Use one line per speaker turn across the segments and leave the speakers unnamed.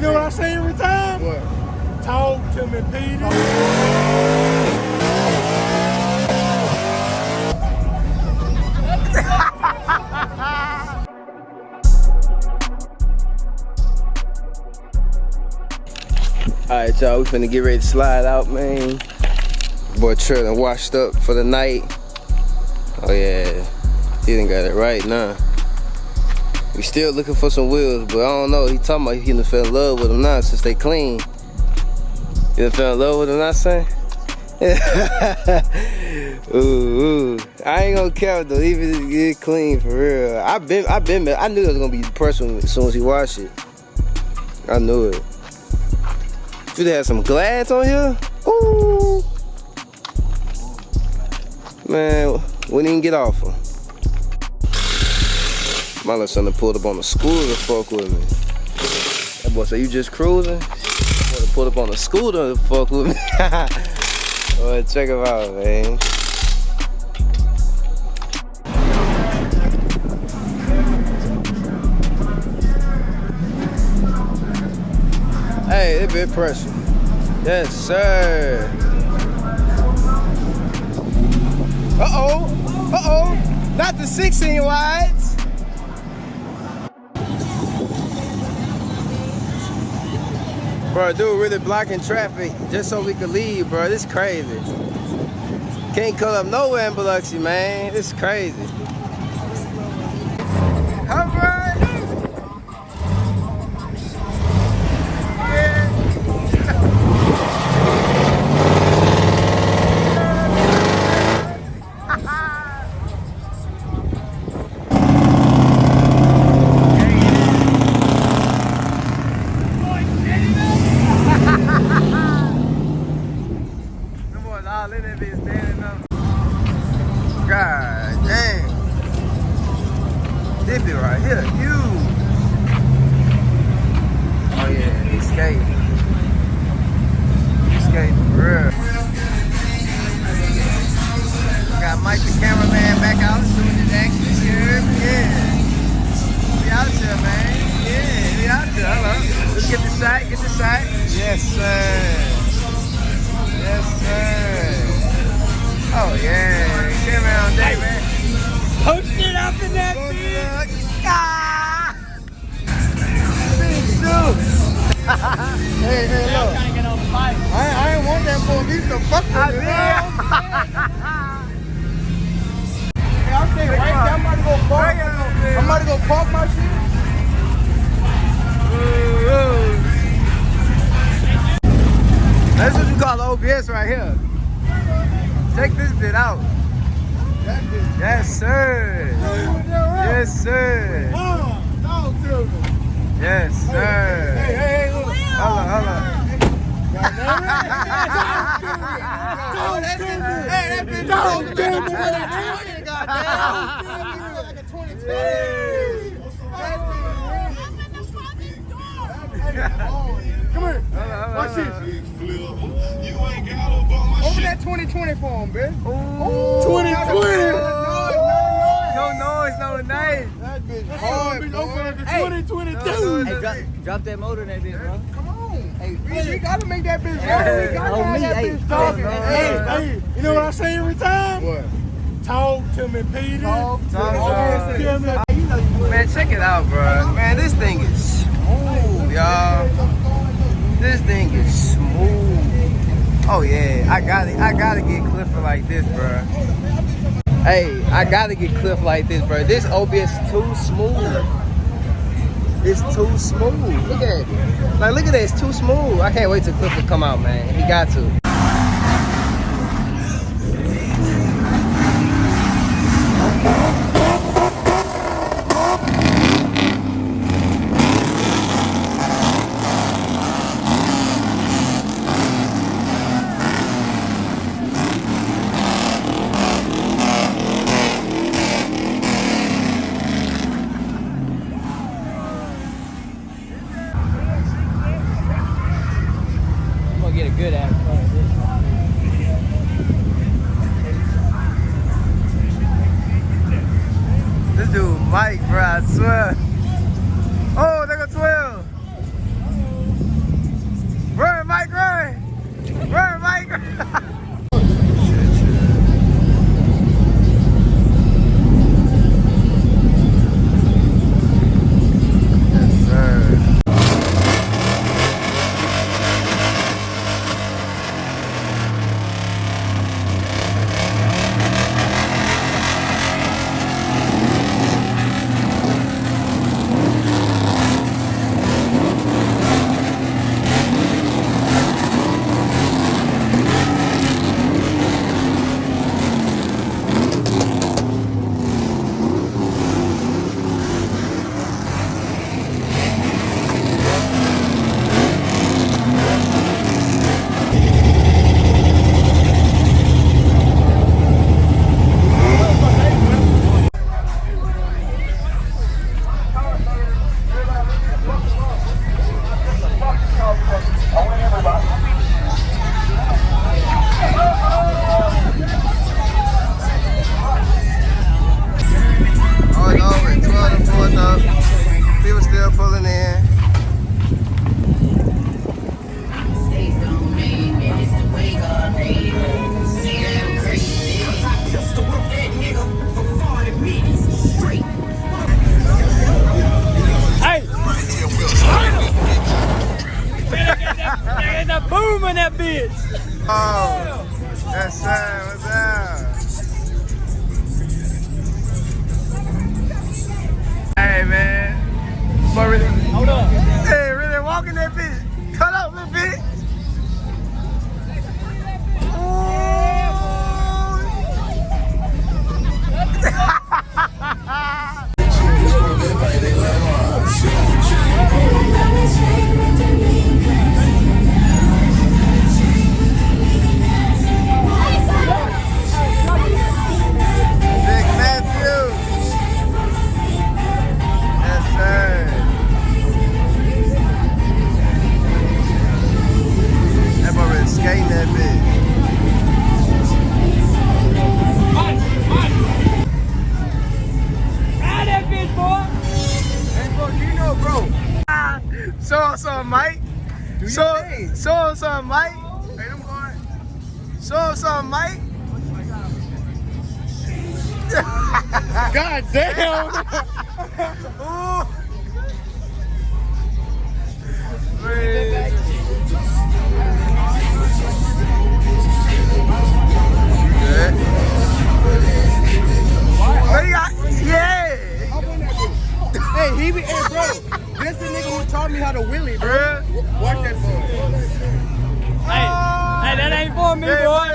know what I say every time?
What?
Talk to me, Peter.
Alright, y'all, we finna get ready to slide out, man. Boy, Trey done washed up for the night. Oh, yeah. He done got it right now. We still looking for some wheels, but I don't know. He talking about he done fell in love with them now since they clean. You done fell in love with them now, son? Ooh. I ain't gonna count though, even if it get clean for real. I knew it was gonna be personal as soon as he washed it. I knew it. Should have some glads on here? Ooh. Man, we didn't get off him. My little son pulled up on the scooter to fuck with me. That boy said, you just cruising? That boy pulled up on the scooter to fuck with me. Boy, check him out, man. Hey, it been pressure. Yes, sir. Uh-oh. Not the 16 wides. Bro, dude really blocking traffic just so we could leave, bro. This is crazy. Can't cut up nowhere in Biloxi, man. This is crazy. All right. God dang. This bit right here, huge. Oh yeah, he's skating. He's skating for real. We got Mike the cameraman back out doing his action here. Yeah. We out there, man. Yeah, we out there. Hello. Let's get the shot, Yes, sir. Yes, sir. Oh yeah, camera on day, man.
Post it up in that bitch.
Ah! Big shoes.
Hey, look.
I'm trying to get on the bike.
I ain't want that for me to fuck with you. Hey, I'm staying right there. I'm about to go park my shit.
That's what you call OBS right here. Check this bit out. Yes, sir. Yes, sir. Yes, sir.
Hey, look.
Hold on.
Hey, that bitch don't do it. Like a 2020. Come here. Watch this. Open that 2020 for him, bitch.
2020.
No noise.
That bitch hard,
Open
boy.
up the 2022.
Hey, drop that motor in that bitch, bro.
Come on. Hey, we gotta make that bitch run. We gotta have that bitch talking.
Hey, you know what I say every time?
What?
Talk to me, Peter.
Talk to me.
Tell me.
Man, check it out, bro. Man, this thing is smooth, y'all. This thing is smooth. Oh yeah, I gotta get Clifford like this, bro. Hey, I gotta get Cliff like this, bro. This OBS is too smooth. It's too smooth. Look at it. Like, look at that. It's too smooth. I can't wait till Cliff to come out, man. He got to.
Get a good ass front of
This dude, Mike, bro, I swear. Oh, they got 12.
Make that boom in that bitch.
Oh, that's sad. What's up? Hey, man. But really,
Hold up.
hey, really walking that bitch. Cut up, little bitch. Big Matthew. Yes, sir. That boy been skating that bitch.
Ride that bitch, boy.
Hey, bro, you know, bro.
Show us something, Mike.
Do your
Show
thing.
us something, Mike.
Hey, I'm going.
Show us something, Mike.
God damn.
Ooh. Man. Good. What you got? Yeah.
Hey, he be, hey, bro. This the nigga who taught me how to wheelie, bro.
Bruh.
Watch that boy.
Hey, that ain't for me, boy.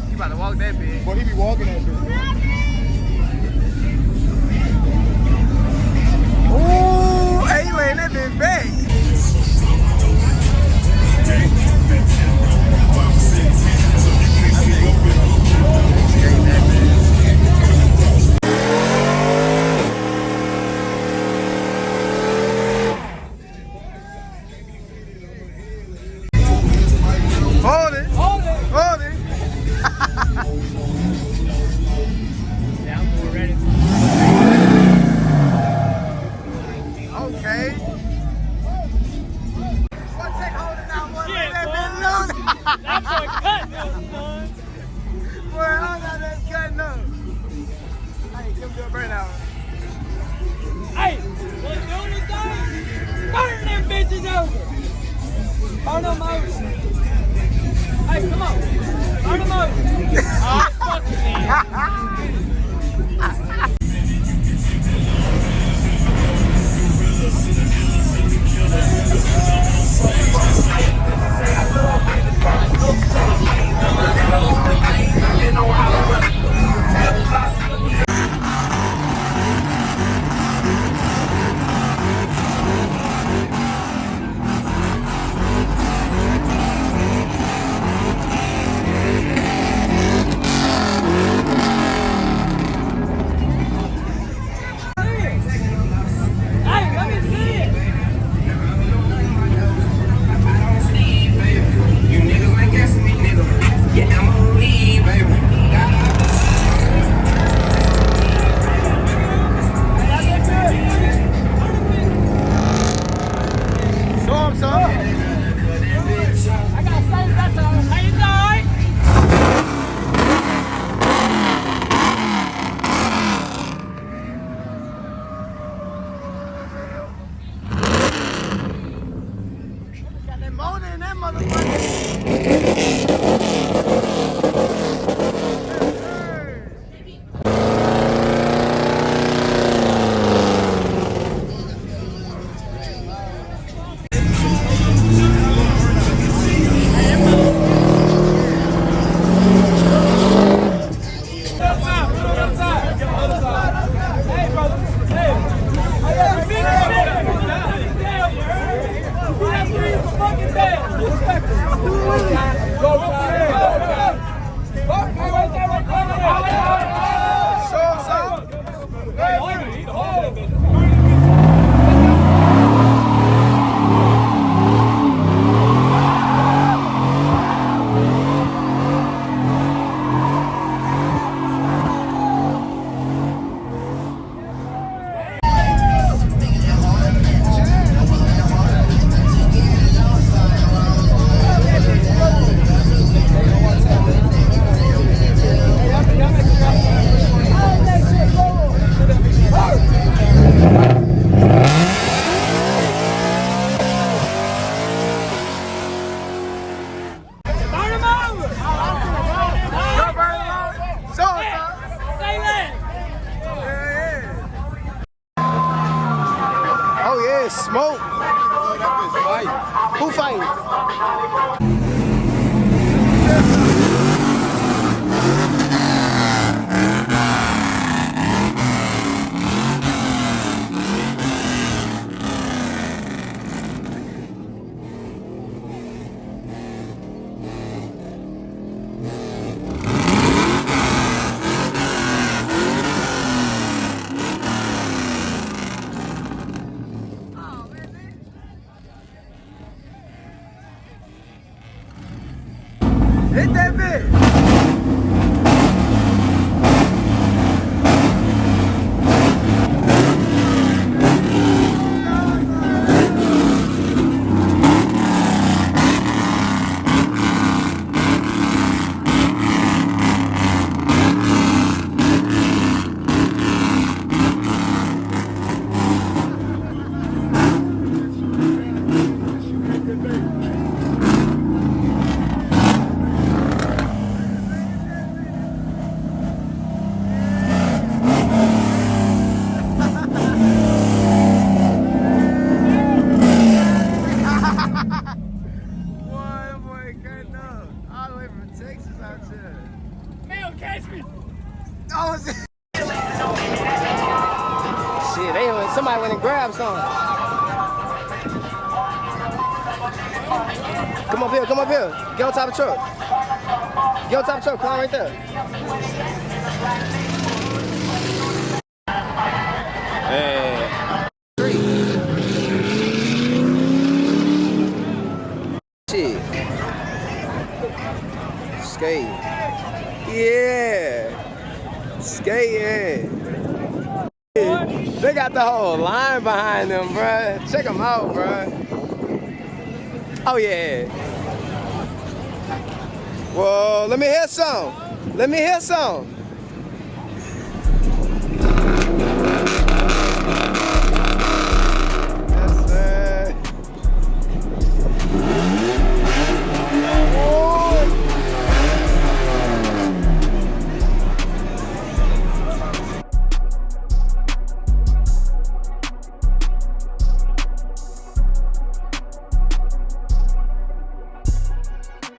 You about to walk that bitch.
Boy, he be walking that bitch.
Ooh, hey, you laying that bitch back. Hold it.
Hold it.
Hold it.
Yeah, I'm more ready.
Okay. What's that holding out? Boy,
Shit,
let that
boy.
bitch loose.
That boy cut me, son.
Boy, hold on, that's cutting up. Hey, give me a burnout.
Hey, let's do this thing. Burn them bitches over. Burn them over. Hey, come on. Burn them over. Oh, fuck you, man.
is smoke. Who fighting? Hit that bitch!
Man, catch me!
Oh, shit, somebody went and grabbed something. Come up here, come up here. Get on top of the truck. Get on top of the truck, climb right there. Hey. Shit. Skate. Yeah. Skating. They got the whole line behind them, bruh. Check them out, bruh. Oh, yeah. Well, let me hear some. Let me hear some.